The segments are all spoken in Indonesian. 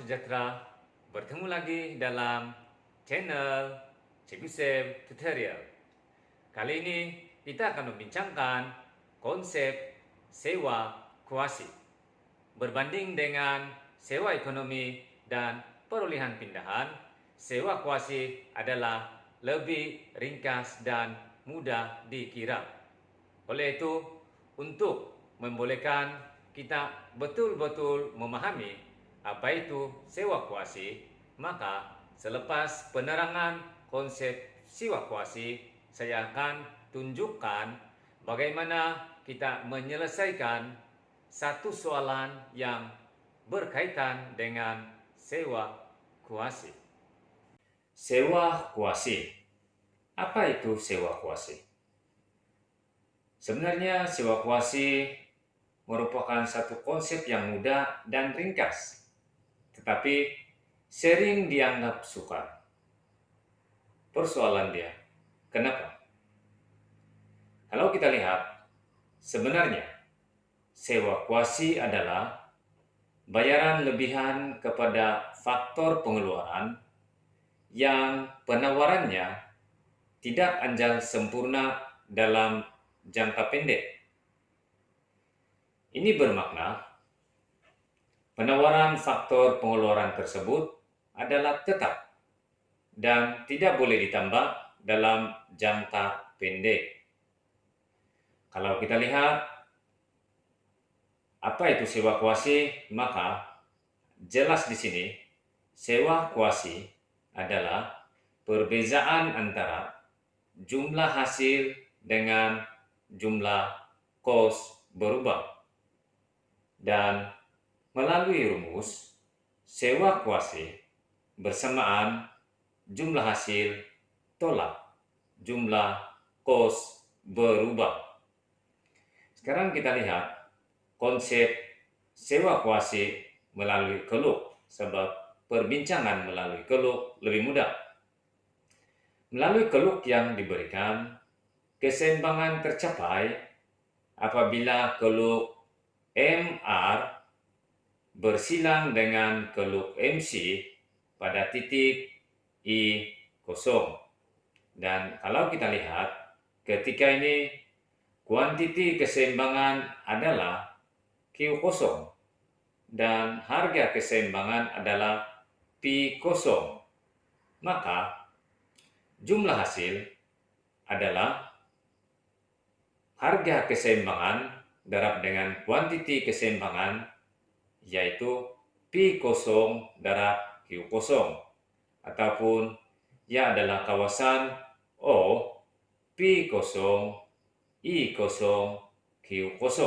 sejahtera. Bertemu lagi dalam channel Cikgu Sam Tutorial. Kali ini kita akan membincangkan konsep sewa kuasi. Berbanding dengan sewa ekonomi dan perolehan pindahan, sewa kuasi adalah lebih ringkas dan mudah dikira. Oleh itu, untuk membolehkan kita betul-betul memahami apa itu sewa kuasi, maka selepas penerangan konsep sewa kuasi, saya akan tunjukkan bagaimana kita menyelesaikan satu soalan yang berkaitan dengan sewa kuasi. Sewa kuasi. Apa itu sewa kuasi? Sebenarnya sewa kuasi merupakan satu konsep yang mudah dan ringkas, tetapi sering dianggap sukar. Persoalan dia, kenapa? Kalau kita lihat, sebenarnya sewa kuasi adalah bayaran lebihan kepada faktor pengeluaran yang penawarannya tidak anjal sempurna dalam jangka pendek. Ini bermakna penawaran faktor pengeluaran tersebut adalah tetap dan tidak boleh ditambah dalam jangka pendek. Kalau kita lihat apa itu sewa kuasi, maka jelas di sini sewa kuasi adalah perbezaan antara jumlah hasil dengan jumlah kos berubah. Dan melalui rumus sewa kuasi bersamaan jumlah hasil tolak jumlah kos berubah. Sekarang kita lihat konsep sewa kuasi melalui keluk, sebab perbincangan melalui keluk lebih mudah. Melalui keluk yang diberikan, keseimbangan tercapai apabila keluk MR bersilang dengan keluk MC pada titik I0. Dan kalau kita lihat, ketika ini kuantiti keseimbangan adalah Q0 dan harga keseimbangan adalah P0, maka jumlah hasil adalah harga keseimbangan darab dengan kuantiti keseimbangan, yaitu P0 darab Q0, ataupun ia adalah kawasan O P0 I0 Q0.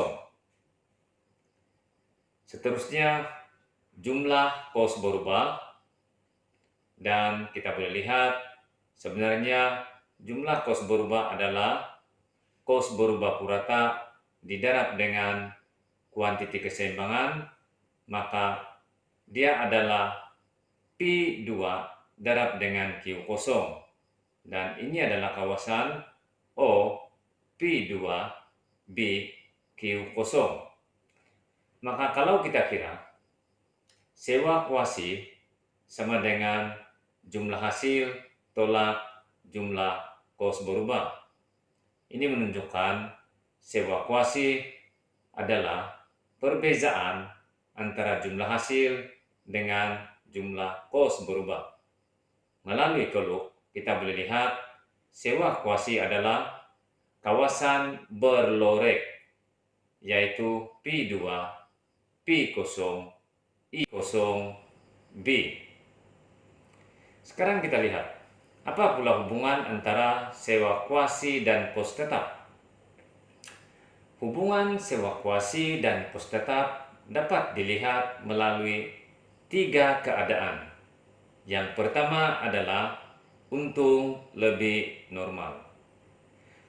Seterusnya jumlah kos berubah, dan kita boleh lihat sebenarnya jumlah kos berubah adalah kos berubah purata didarab dengan kuantiti keseimbangan, maka dia adalah P2 darab dengan Q0, dan ini adalah kawasan O P2 B Q0. Maka kalau kita kira sewa kuasi sama dengan jumlah hasil tolak jumlah kos berubah, ini menunjukkan sewa kuasi adalah perbezaan antara jumlah hasil dengan jumlah kos berubah. Melalui keluk, kita boleh lihat sewa kuasi adalah kawasan berlorek, yaitu P2, P0, I0, B. Sekarang kita lihat, apa pula hubungan antara sewa kuasi dan kos tetap? Hubungan sewa kuasi dan kos tetap dapat dilihat melalui 3 keadaan. Yang pertama adalah untung lebih normal.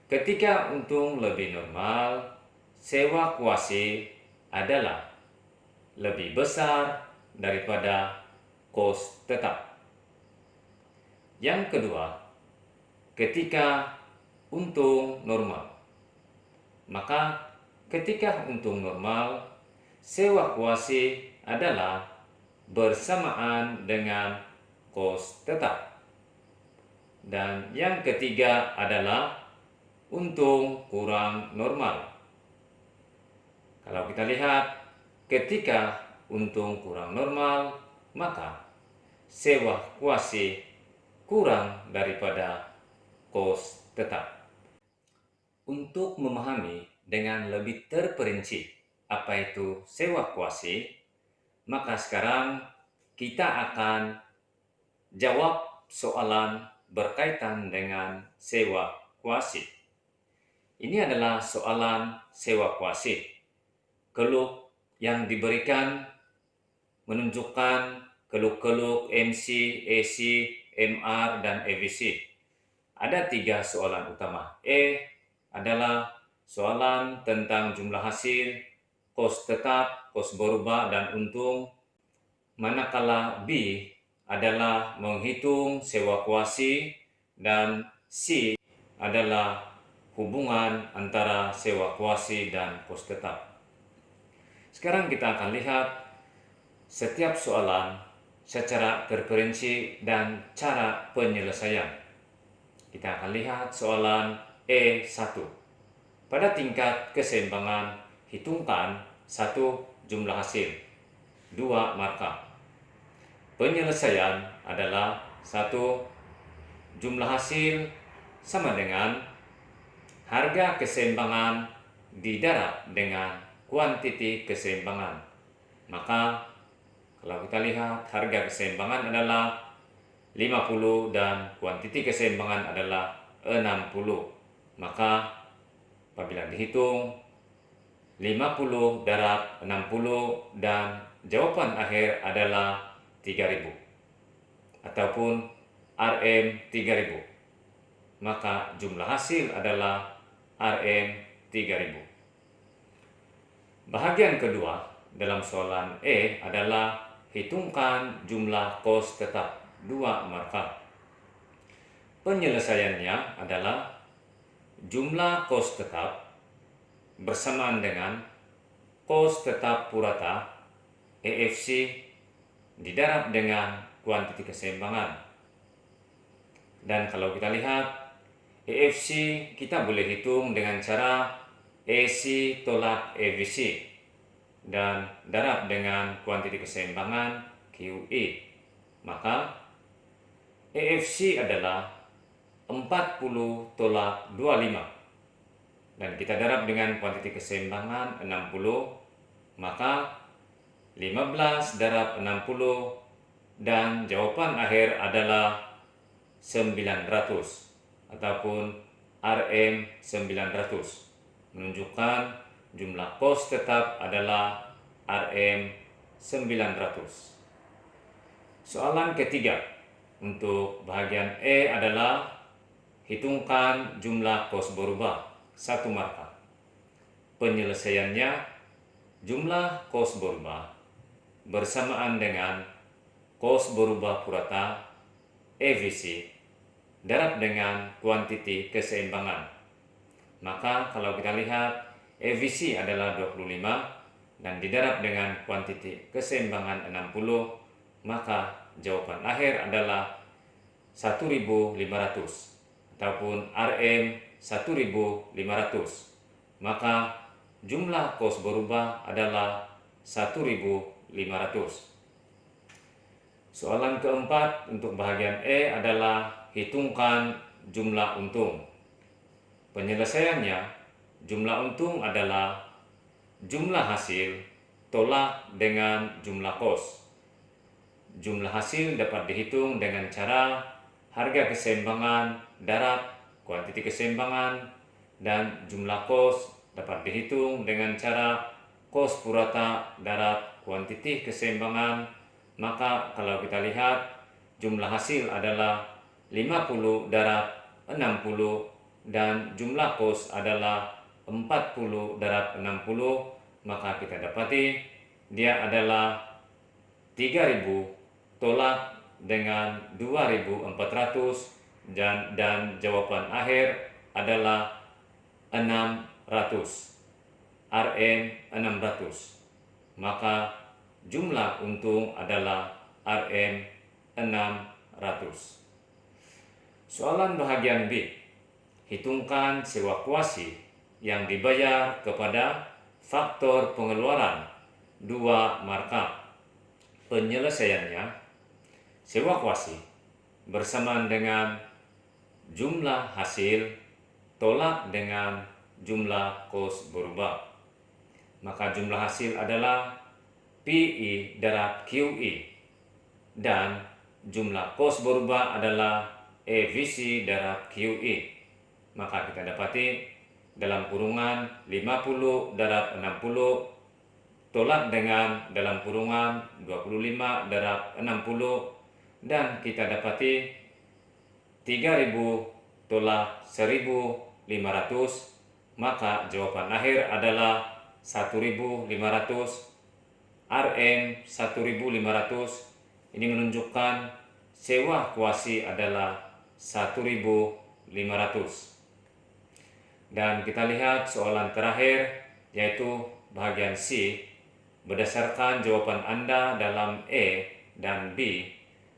Ketika untung lebih normal, sewa kuasi adalah lebih besar daripada kos tetap. Yang kedua, ketika untung normal, maka ketika untung normal, sewa kuasi adalah bersamaan dengan kos tetap. Dan yang ketiga adalah untung kurang normal. Kalau kita lihat, ketika untung kurang normal, maka sewa kuasi kurang daripada kos tetap. Untuk memahami dengan lebih terperinci apa itu sewa kuasi, maka sekarang kita akan jawab soalan berkaitan dengan sewa kuasi. Ini adalah soalan sewa kuasi. Keluk yang diberikan menunjukkan keluk-keluk MC, AC, MR, dan EVC. Ada 3 soalan utama. E adalah soalan tentang jumlah hasil, kos tetap, kos berubah, dan untung. Manakala B adalah menghitung sewa kuasi, dan C adalah hubungan antara sewa kuasi dan kos tetap. Sekarang kita akan lihat setiap soalan secara terperinci dan cara penyelesaian. Kita akan lihat soalan E1. Pada tingkat keseimbangan, hitungkan 1 jumlah hasil, 2 markah. Penyelesaian adalah 1 jumlah hasil sama dengan harga keseimbangan didarab dengan kuantiti keseimbangan. Maka kalau kita lihat harga keseimbangan adalah 50 dan kuantiti keseimbangan adalah 60. Maka apabila dihitung 50 darab 60 dan jawaban akhir adalah 3000 ataupun RM 3000, maka jumlah hasil adalah RM 3000. Bahagian kedua dalam soalan E adalah hitungkan jumlah kos tetap, 2 markah. Penyelesaiannya adalah jumlah kos tetap bersamaan dengan kos tetap purata EFC didarab dengan kuantiti keseimbangan. Dan kalau kita lihat EFC kita boleh hitung dengan cara AC tolak EVC dan darab dengan kuantiti keseimbangan QE. Maka EFC adalah 40 tolak 25 dan kita darab dengan kuantiti keseimbangan 60, maka 15 darab 60 dan jawaban akhir adalah 900 ataupun RM 900, menunjukkan jumlah kos tetap adalah RM 900. Soalan ketiga untuk bahagian E adalah hitungkan jumlah kos berubah, 1 markah. Penyelesaiannya jumlah kos berubah bersamaan dengan kos berubah purata EVC darab dengan kuantiti keseimbangan. Maka kalau kita lihat EVC adalah 25 dan didarab dengan kuantiti keseimbangan 60, maka jawaban akhir adalah 1500 ataupun RM 1500. Maka jumlah kos berubah adalah 1500. Soalan keempat untuk bahagian E adalah hitungkan jumlah untung. Penyelesaiannya, jumlah untung adalah jumlah hasil tolak dengan jumlah kos. Jumlah hasil dapat dihitung dengan cara harga keseimbangan darab kuantiti keseimbangan, dan jumlah kos dapat dihitung dengan cara kos purata darab kuantiti keseimbangan. Maka kalau kita lihat jumlah hasil adalah 50 darab 60 dan jumlah kos adalah 40 darab 60, maka kita dapati dia adalah 3000 tolak dengan 2400 dan jawaban akhir adalah 600, RM 600. Maka jumlah untung adalah Rp600. Soalan bahagian B. Hitungkan sewa kuasi yang dibayar kepada faktor pengeluaran 2 markup. Penyelesaiannya, sewa kuasi bersamaan dengan jumlah hasil tolak dengan jumlah kos berubah. Maka jumlah hasil adalah PI darab QI dan jumlah kos berubah adalah EVC darab QI. Maka kita dapati dalam kurungan 50 darab 60 tolak dengan dalam kurungan 25 darab 60 dan kita dapati 3000 tolak 1500, maka jawaban akhir adalah 1500. Rm 1500 ini menunjukkan sewa kuasi adalah 1500. Dan kita lihat soalan terakhir, yaitu bahagian C. Berdasarkan jawaban Anda dalam E dan B,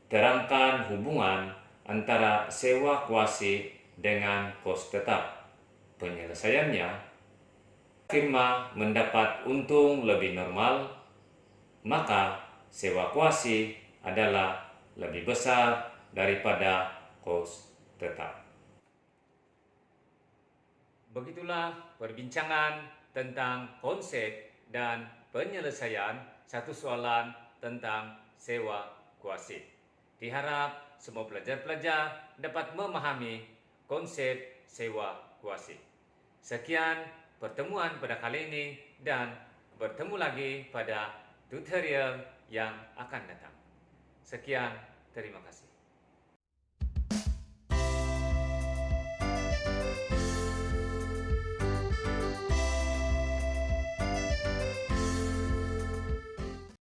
terangkan hubungan antara sewa kuasi dengan kos tetap. Penyelesaiannya, firma mendapat untung lebih normal, maka sewa kuasi adalah lebih besar daripada kos tetap. Begitulah perbincangan tentang konsep dan penyelesaian satu soalan tentang sewa kuasi. Diharap semua pelajar-pelajar dapat memahami konsep sewa kuasi. Sekian pertemuan pada kali ini dan bertemu lagi pada tutorial yang akan datang. Sekian, terima kasih.